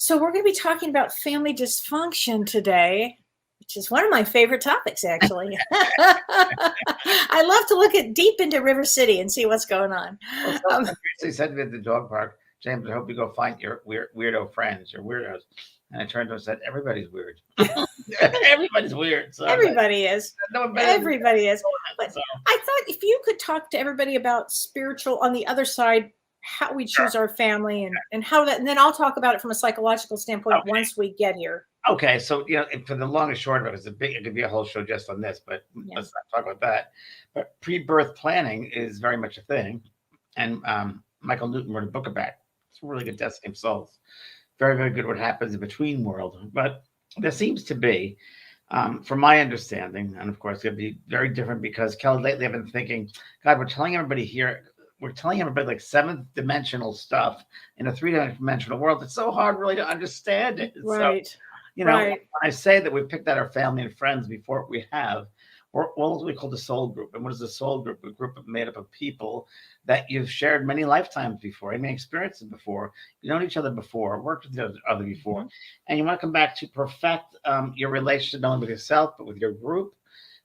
So we're going to be talking about family dysfunction today, which is one of my favorite topics, actually. I love to look at deep into River City and see what's going on. Well, someone recently said to me at the dog park, James, I hope you go find your weirdo friends, your weirdos. And I turned to him and said, everybody's weird. Everybody's weird. So Everybody is. no one better than Everybody is. But so. I thought if you could talk to everybody about spiritual on the other side, how we choose our family and how that, and then I'll talk about it from a psychological standpoint once we get here. Okay, so for the long and short of it, it could be a whole show just on this, but let's not talk about that. But pre-birth planning is very much a thing, and Michael Newton wrote a book about it. It's a really good Death Same Souls. Very, very good what happens in between world. But there seems to be, from my understanding, and of course it's going to be very different because Kellee, lately I've been thinking, God, we're telling everybody like seventh dimensional stuff in a three-dimensional world. It's so hard really to understand it. Right. So, when I say that we've picked out our family and friends before we have, we're what we call the soul group. And what is the soul group? A group made up of people that you've shared many lifetimes before, many experiences before, you've known each other before, worked with each other before, and you want to come back to perfect your relationship not only with yourself, but with your group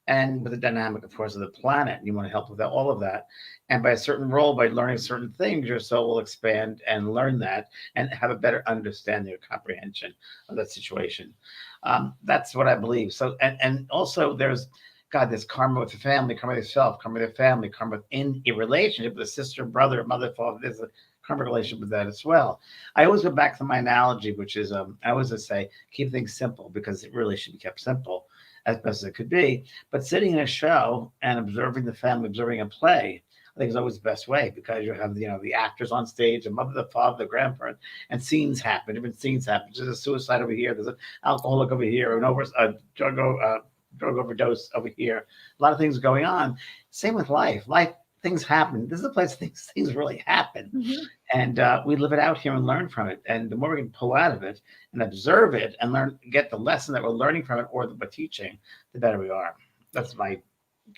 and with the dynamic, of course, of the planet. You want to help with all of that. And by a certain role, by learning certain things, your soul will expand and learn that and have a better understanding or comprehension of that situation. That's what I believe. So, and also there's karma with the family, karma with yourself, karma with the family, karma within a relationship with a sister, brother, mother, father. There's a karma relationship with that as well. I always go back to my analogy, which is I always say, keep things simple because it really should be kept simple as best as it could be. But sitting in a show and observing the family, observing a play, I think is always the best way because you have the actors on stage, the mother, the father, the grandparent, and scenes happen. Different scenes happen. There's a suicide over here. There's an alcoholic over here. A drug overdose over here. A lot of things going on. Same with life. Things happen. This is a place things really happen. And we live it out here and learn from it. And the more we can pull out of it and observe it and get the lesson that we're learning from it or that we're teaching, the better we are. That's my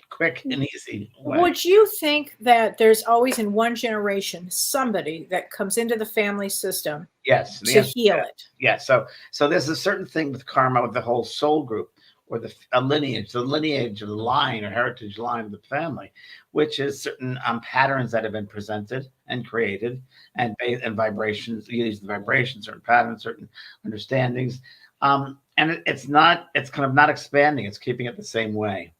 quick and easy way. Would you think that there's always in one generation somebody that comes into the family system to heal it? Yes. So there's a certain thing with karma with the whole soul group or the lineage of the line or heritage line of the family, which is certain patterns that have been presented and created and vibrations, you use the vibrations, certain patterns, certain understandings. And it's kind of not expanding, it's keeping it the same way.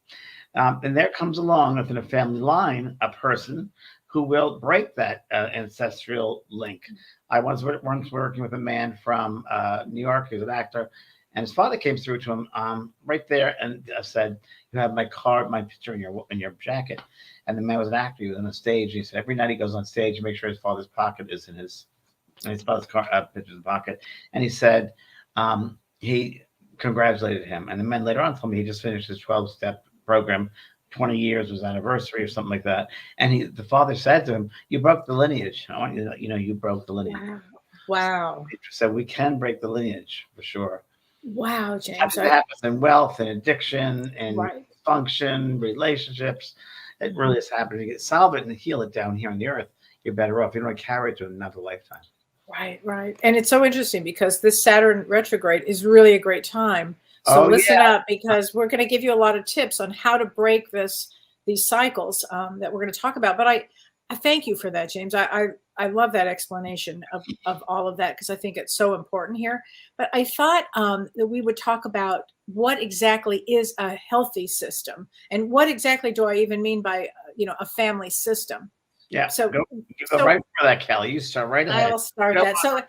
And there comes along within a family line, a person who will break that ancestral link. I was once working with a man from New York, who's an actor, and his father came through to him right there and said, "You have my card, my picture in your jacket." And the man was an actor. He was on the stage. He said every night he goes on stage to make sure his father's pocket is in his father's picture's pocket. And he said he congratulated him. And the man later on told me he just finished his 12-step program. 20 years was anniversary or something like that. And the father said to him, "You broke the lineage. I want you to know, you broke the lineage." Wow. So we can break the lineage for sure. Wow, James. It happens in wealth and addiction and dysfunction, relationships. It really is happening. To solve it and heal it down here on the earth, you're better off. You don't want to carry it to another lifetime. Right. And it's so interesting because this Saturn retrograde is really a great time. So listen up because we're going to give you a lot of tips on how to break these cycles that we're going to talk about. But I thank you for that, James. I love that explanation of all of that because I think it's so important here. But I thought that we would talk about what exactly is a healthy system and what exactly do I even mean by a family system. Yeah. So go right for that, Kellee. You start right ahead. I'll start that. So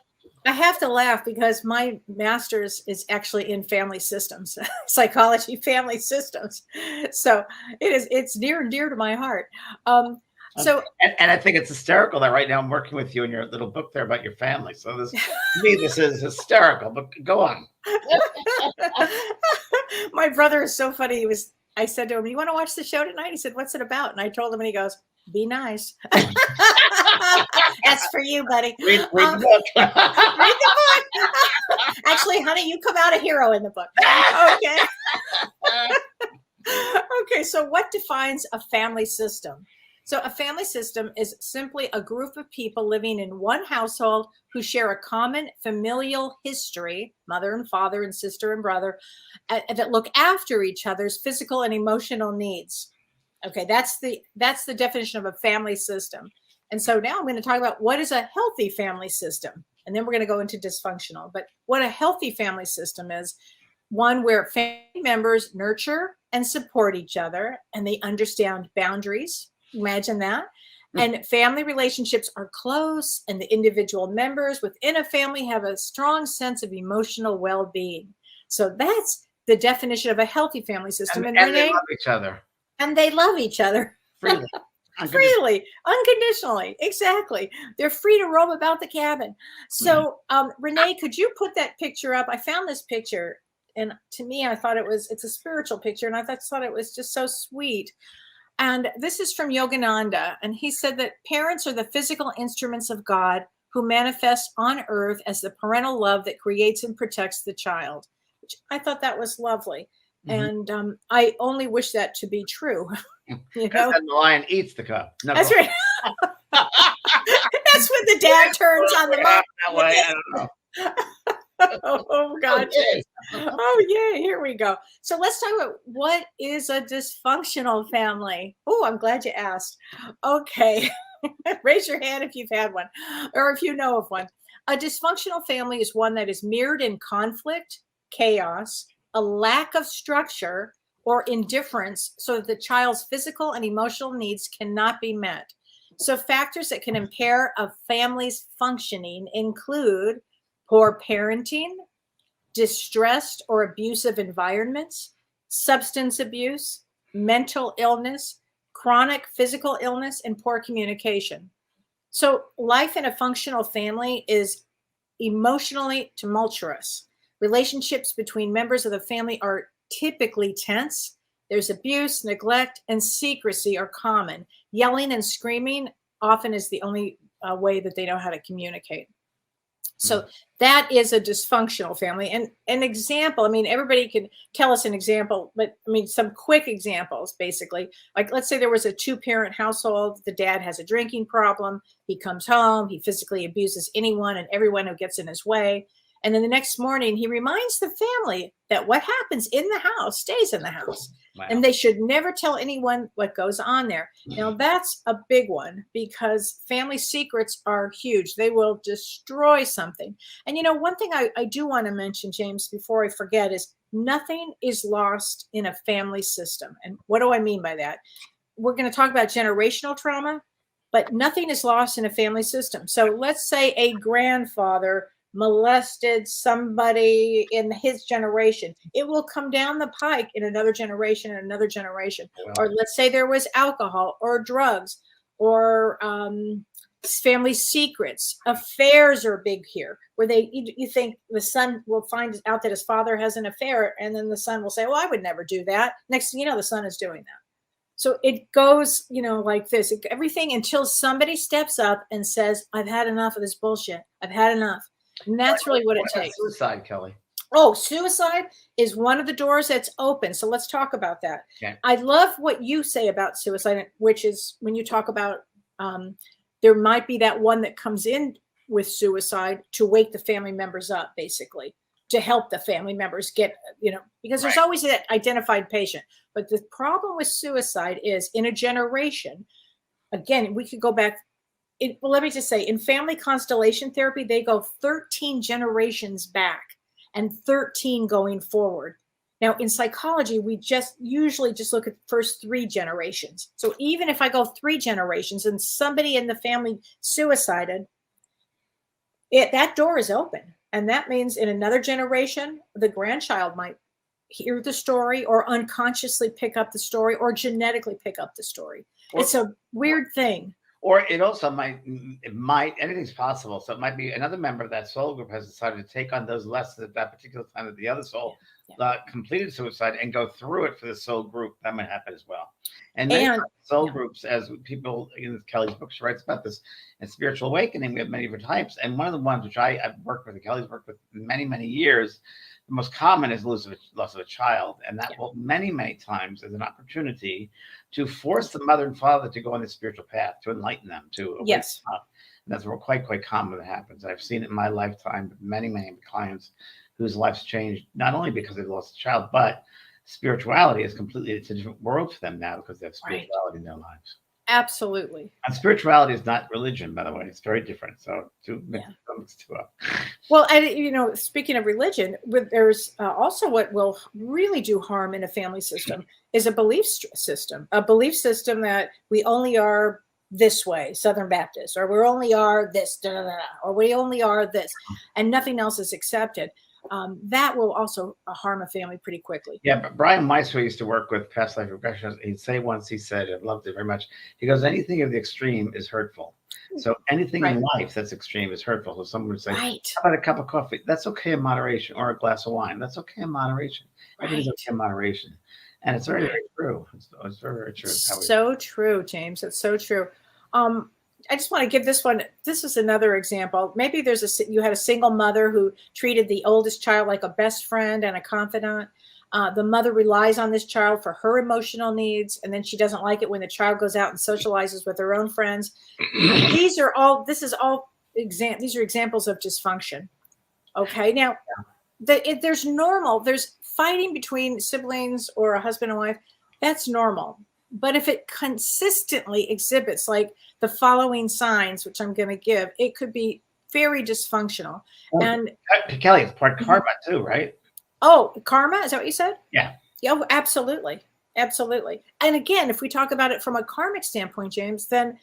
I have to laugh because my master's is actually in family systems, psychology, family systems. So it's near and dear to my heart. So and I think it's hysterical that right now I'm working with you in your little book there about your family. So this is hysterical, but go on. My brother is so funny. I said to him, "You want to watch the show tonight?" He said, "What's it about?" And I told him and he goes, "Be nice." That's for you, buddy. Read the book. Read the book. Actually, honey, you come out a hero in the book. Okay. Okay. So what defines a family system? So a family system is simply a group of people living in one household who share a common familial history, mother and father and sister and brother, that look after each other's physical and emotional needs. Okay, that's the definition of a family system. And so now I'm going to talk about what is a healthy family system. And then we're going to go into dysfunctional. But what a healthy family system is, one where family members nurture and support each other and they understand boundaries. Imagine that. And family relationships are close, and the individual members within a family have a strong sense of emotional well-being. So that's the definition of a healthy family system. And they love each other. And they love each other. Freely. Freely, unconditionally. Exactly. They're free to roam about the cabin. So, Renee, could you put that picture up? I found this picture, and to me, I thought it's a spiritual picture, and I thought it was just so sweet. And this is from Yogananda, and he said that parents are the physical instruments of God who manifest on earth as the parental love that creates and protects the child, which I thought that was lovely. And I only wish that to be true. You know, and the lion eats the cub. No, that's right. That's when the dad turns on the mom. That way, I don't know. Oh God. Oh yeah, here we go. So let's talk about what is a dysfunctional family. Oh, I'm glad you asked. Okay. Raise your hand if you've had one or if you know of one. A dysfunctional family is one that is mirrored in conflict, chaos, a lack of structure, or indifference, so that the child's physical and emotional needs cannot be met. So factors that can impair a family's functioning include poor parenting, distressed or abusive environments, substance abuse, mental illness, chronic physical illness, and poor communication. So life in a functional family is emotionally tumultuous. Relationships between members of the family are typically tense. There's abuse, neglect, and secrecy are common. Yelling and screaming often is the only way that they know how to communicate. So that is a dysfunctional family. And an example, I mean, everybody can tell us an example, but I mean, some quick examples, basically. Like, let's say there was a 2-parent household. The dad has a drinking problem. He comes home. He physically abuses anyone and everyone who gets in his way. And then the next morning, he reminds the family that what happens in the house stays in the house. Wow. And they should never tell anyone what goes on there. Now, that's a big one because family secrets are huge. They will destroy something. And, you know, one thing I do want to mention, James, before I forget, is nothing is lost in a family system. And what do I mean by that? We're going to talk about generational trauma, but nothing is lost in a family system. So let's say a grandfather molested somebody in his generation. It will come down the pike in another generation and another generation. Wow. Or let's say there was alcohol or drugs or family secrets. Affairs are big here, where you think the son will find out that his father has an affair, and then the son will say, well, I would never do that. Next thing you know, the son is doing that. So it goes, you know, like this, everything until somebody steps up and says, I've had enough of this bullshit. I've had enough. And that's really what it takes. Suicide, Kelly. Oh, suicide is one of the doors that's open. So let's talk about that. Okay. I love what you say about suicide, which is when you talk about there might be that one that comes in with suicide to wake the family members up, basically, to help the family members get, you know, because there's always that identified patient. But the problem with suicide is in a generation, again, we could go back. Well, let me just say, in family constellation therapy, they go 13 generations back and 13 going forward. Now, in psychology, we usually just look at the first 3 generations. So even if I go 3 generations and somebody in the family suicided, that door is open. And that means in another generation, the grandchild might hear the story or unconsciously pick up the story or genetically pick up the story. It's a weird thing. Or it also might, anything's possible. So it might be another member of that soul group has decided to take on those lessons at that particular time that the other soul completed suicide and go through it for the soul group. That might happen as well. And soul groups, as people in Kelly's book, she writes about this, in Spiritual Awakening, we have many different types. And one of the ones which I've worked with, and Kelly's worked with many, many years, the most common is loss of a child, and that will many times is an opportunity to force the mother and father to go on the spiritual path, to enlighten them, to awaken them up. And that's quite common that happens. I've seen it in my lifetime, many clients whose lives changed not only because they lost a child, but spirituality is completely, it's a different world for them now because they have spirituality in their lives. Absolutely. And spirituality is not religion, by the way. It's very different. So well, and speaking of religion, there's also what will really do harm in a family system is a belief system that we only are this way, Southern Baptist, or we only are this, or we only are this, and nothing else is accepted. That will also harm a family pretty quickly. Yeah, but Brian Weiss, who I used to work with, past life regression, he'd say once, he said, I loved it very much. He goes, anything of the extreme is hurtful. So anything in life that's extreme is hurtful. So someone would say, how about a cup of coffee? That's okay in moderation. Or a glass of wine. That's okay in moderation. Everything's okay in moderation. And it's very, very true. It's very, very true. So true, James. It's so true. I just want to give this one. This is another example. Maybe you had a single mother who treated the oldest child like a best friend and a confidant. The mother relies on this child for her emotional needs, and then she doesn't like it when the child goes out and socializes with her own friends. These are examples of dysfunction. Okay, now there's fighting between siblings or a husband and wife. That's normal. But if it consistently exhibits like the following signs, which I'm going to give, it could be very dysfunctional. And Kellee, it's part karma too, right? Oh, karma? Is that what you said? Yeah. Yeah, absolutely. Absolutely. And again, if we talk about it from a karmic standpoint, James, then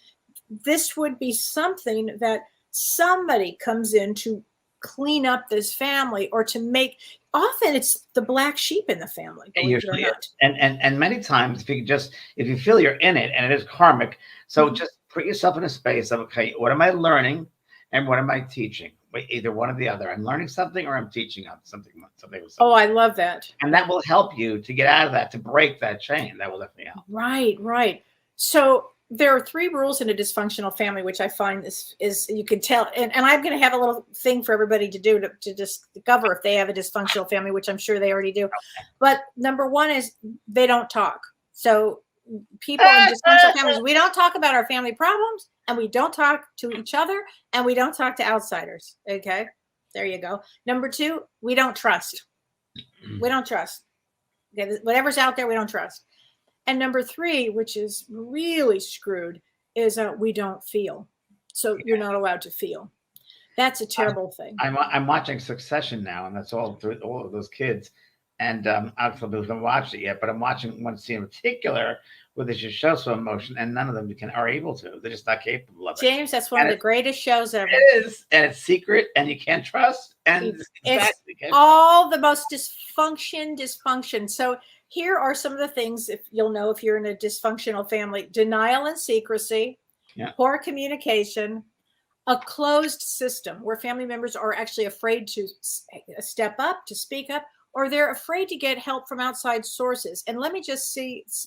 this would be something that somebody comes in to clean up this family or to make. Often it's the black sheep in the family. Usually, and many times, if you feel you're in it and it is karmic, so just put yourself in a space of, okay, what am I learning and what am I teaching? Wait, either one or the other. I'm learning something or I'm teaching something. Oh, I love that. And that will help you to get out of that, to break that chain. That will definitely help. Right. So there are 3 rules in a dysfunctional family, which I find is you can tell. And I'm going to have a little thing for everybody to do to discover if they have a dysfunctional family, which I'm sure they already do. Okay. But number 1 is they don't talk. So people in dysfunctional families, we don't talk about our family problems, and we don't talk to each other, and we don't talk to outsiders. Okay, there you go. Number 2, we don't trust. We don't trust. Okay, whatever's out there, we don't trust. And number 3, which is really screwed, is we don't feel. So you're not allowed to feel. That's a terrible thing. I'm watching Succession now, and that's all through all of those kids. And I haven't watched it yet, but I'm watching one scene in particular where they just show some emotion, and none of them are able to. They're just not capable of it. James, that's one of the greatest shows ever. It is, and it's secret, and you can't trust. And it's all the most dysfunction. So here are some of the things, if you'll know if you're in a dysfunctional family: denial and secrecy, poor communication, a closed system where family members are actually afraid to step up, to speak up, or they're afraid to get help from outside sources. And let me just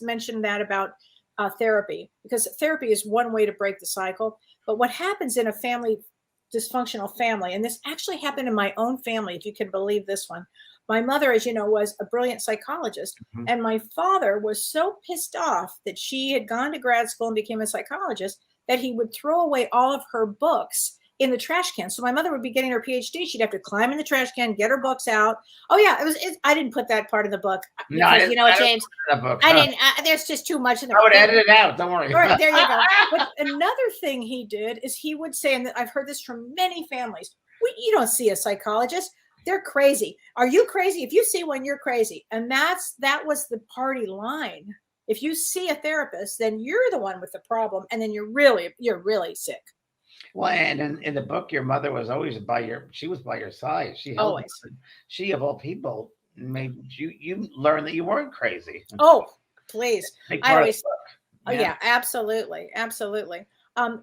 mention that about therapy, because therapy is one way to break the cycle. But what happens in a dysfunctional family, and this actually happened in my own family, if you can believe this one. My mother, as you know, was a brilliant psychologist, and my father was so pissed off that she had gone to grad school and became a psychologist that he would throw away all of her books in the trash can. So my mother would be getting her PhD. She'd have to climb in the trash can, get her books out. Oh yeah, I didn't put that part in the book. Because, James, I didn't. There's just too much in there. I would edit it out. Don't worry. All right, there you go. But another thing he did is he would say, and I've heard this from many families: you don't see a psychologist. They're crazy. Are you crazy? If you see one, you're crazy. And that was the party line. If you see a therapist, then you're the one with the problem, and then you're really sick. Well, and in the book, your mother was always by your side. She of all people made you learn that you weren't crazy. Oh, please. Yeah, absolutely.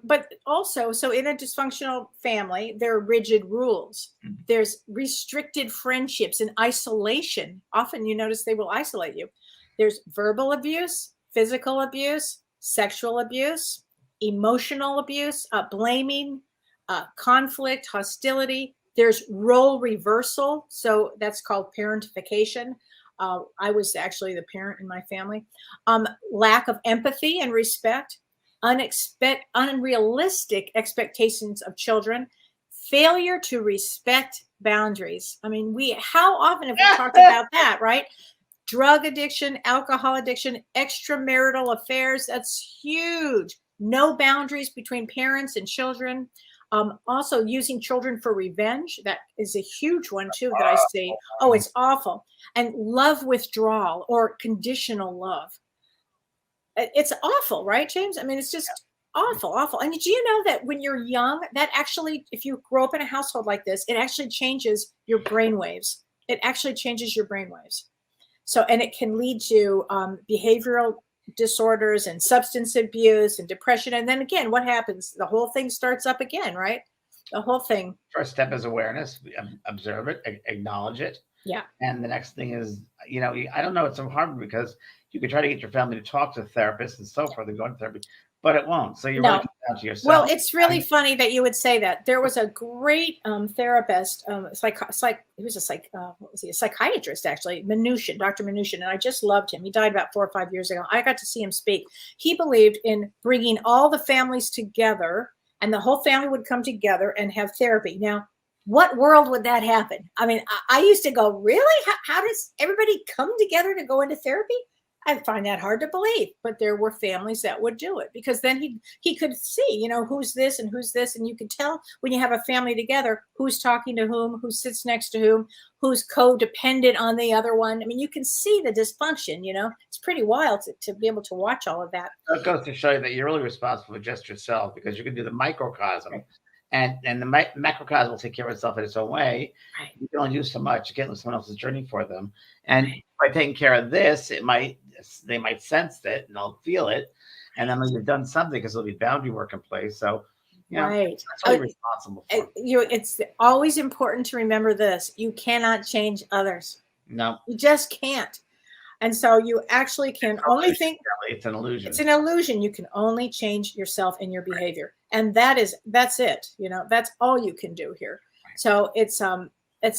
But also, so in a dysfunctional family, there are rigid rules. There's restricted friendships and isolation. Often you notice they will isolate you. There's verbal abuse, physical abuse, sexual abuse, emotional abuse, blaming, conflict, hostility, There's role reversal. So that's called parentification. I was actually the parent in my family. Lack of empathy and respect, unrealistic expectations of children, failure to respect boundaries. I mean, how often have we talked about that, right? Drug addiction, alcohol addiction, extramarital affairs. That's huge. No boundaries between parents and children. Also using children for revenge. That is a huge one too that I see. Oh, it's awful. And love withdrawal or conditional love. It's awful, right, James? I mean, it's just awful, awful. And do you know that when you're young, that actually, if you grow up in a household like this, it actually changes your brain waves. It actually changes your brain waves. So, and it can lead to behavioral disorders and substance abuse and depression. And then again, what happens? The whole thing starts up again, right? The whole thing. First step is awareness. Observe it, acknowledge it. Yeah. And the next thing is, I don't know, it's so hard because you could try to get your family to talk to therapists and so forth and go to therapy, but it won't. So you're really down to yourself. Well, it's really funny that you would say that. There was a great therapist, he was a psychiatrist actually, Mnuchin, Dr. Mnuchin, and I just loved him. He died about 4 or 5 years ago. I got to see him speak. He believed in bringing all the families together, and the whole family would come together and have therapy. Now, what world would that happen? I mean, I used to go, really? How does everybody come together to go into therapy? I find that hard to believe, but there were families that would do it because then he could see, who's this and who's this. And you can tell when you have a family together, who's talking to whom, who sits next to whom, who's codependent on the other one. I mean, you can see the dysfunction, it's pretty wild to be able to watch all of that. That goes to show you that you're really responsible for just yourself because you can do the microcosm. Right. And the macrocosm will take care of itself in its own way. Right. You can only do so much. You can't live someone else's journey for them. And by taking care of this, they might sense it and they'll feel it. And then you've done something because there'll be boundary work in place. So, right. That's what you're responsible for. It's always important to remember this. You cannot change others. No. You just can't. And so you actually can only think it's an illusion. It's an illusion. You can only change yourself and your behavior. And that's it. That's all you can do here. Right. So it's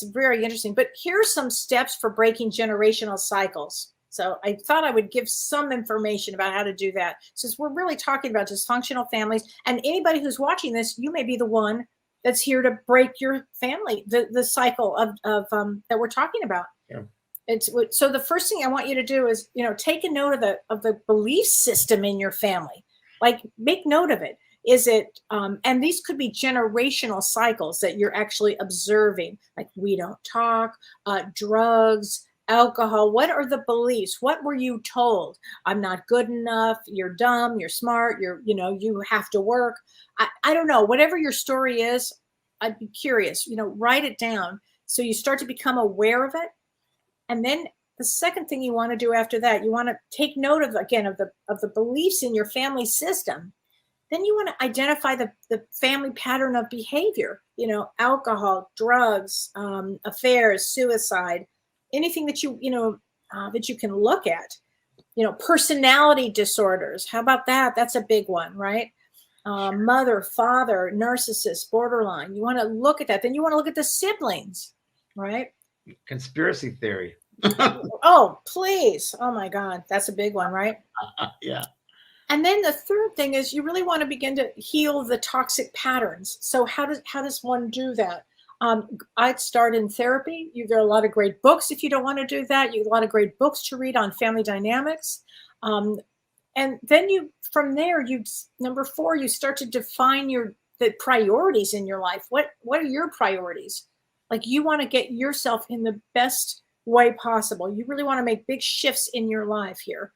very interesting. But here's some steps for breaking generational cycles. So I thought I would give some information about how to do that. Since we're really talking about dysfunctional families, and anybody who's watching this, you may be the one that's here to break your family, the cycle of that we're talking about. Yeah. So the first thing I want you to do is, take a note of the belief system in your family. Like, make note of it. Is it, and these could be generational cycles that you're actually observing, like we don't talk, drugs, alcohol. What are the beliefs? What were you told? I'm not good enough. You're dumb. You're smart. You have to work. I don't know. Whatever your story is, I'd be curious. Write it down so you start to become aware of it. And then the second thing you want to do after that, you want to take note of the beliefs in your family system. Then you want to identify the family pattern of behavior, alcohol, drugs, affairs, suicide, anything that that you can look at, personality disorders. How about that? That's a big one, right? Mother, father, narcissist, borderline. You want to look at that. Then you want to look at the siblings, right? Conspiracy theory. Oh, please. Oh my God. That's a big one, right? Yeah. And then the third thing is you really want to begin to heal the toxic patterns. So how does one do that? I'd start in therapy. There are a lot of great books if you don't want to do that. You have a lot of great books to read on family dynamics. And then from there, number 4, you start to define the priorities in your life. What are your priorities? Like, you want to get yourself in the best way possible. You really want to make big shifts in your life here.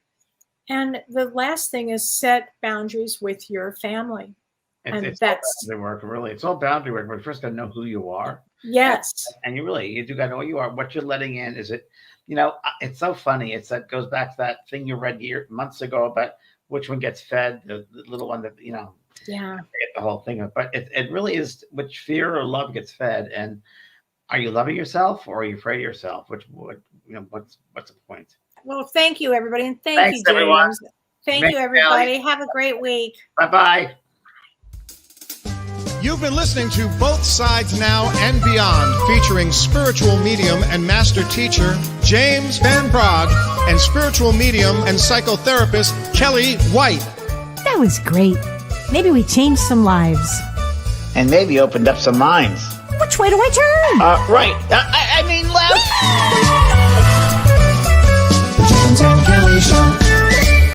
And the last thing is set boundaries with your family. It's that's all boundary work, really. It's all boundary work. But first, got to know who you are. Yes. And you do got to know who you are. What you're letting in. Is it, it's so funny. It goes back to that thing you read months ago about which one gets fed, the little one that, Yeah. I forget the whole thing. But it really is which fear or love gets fed. And are you loving yourself or are you afraid of yourself? What's the point? Well, thank you, everybody. And thanks, you, James. Everyone. Thank you, everybody. Have a great week. Bye-bye. You've been listening to Both Sides Now and Beyond, featuring spiritual medium and master teacher James Van Praagh and spiritual medium and psychotherapist Kellee White. That was great. Maybe we changed some lives. And maybe opened up some minds. Which way do I turn? Right. I mean,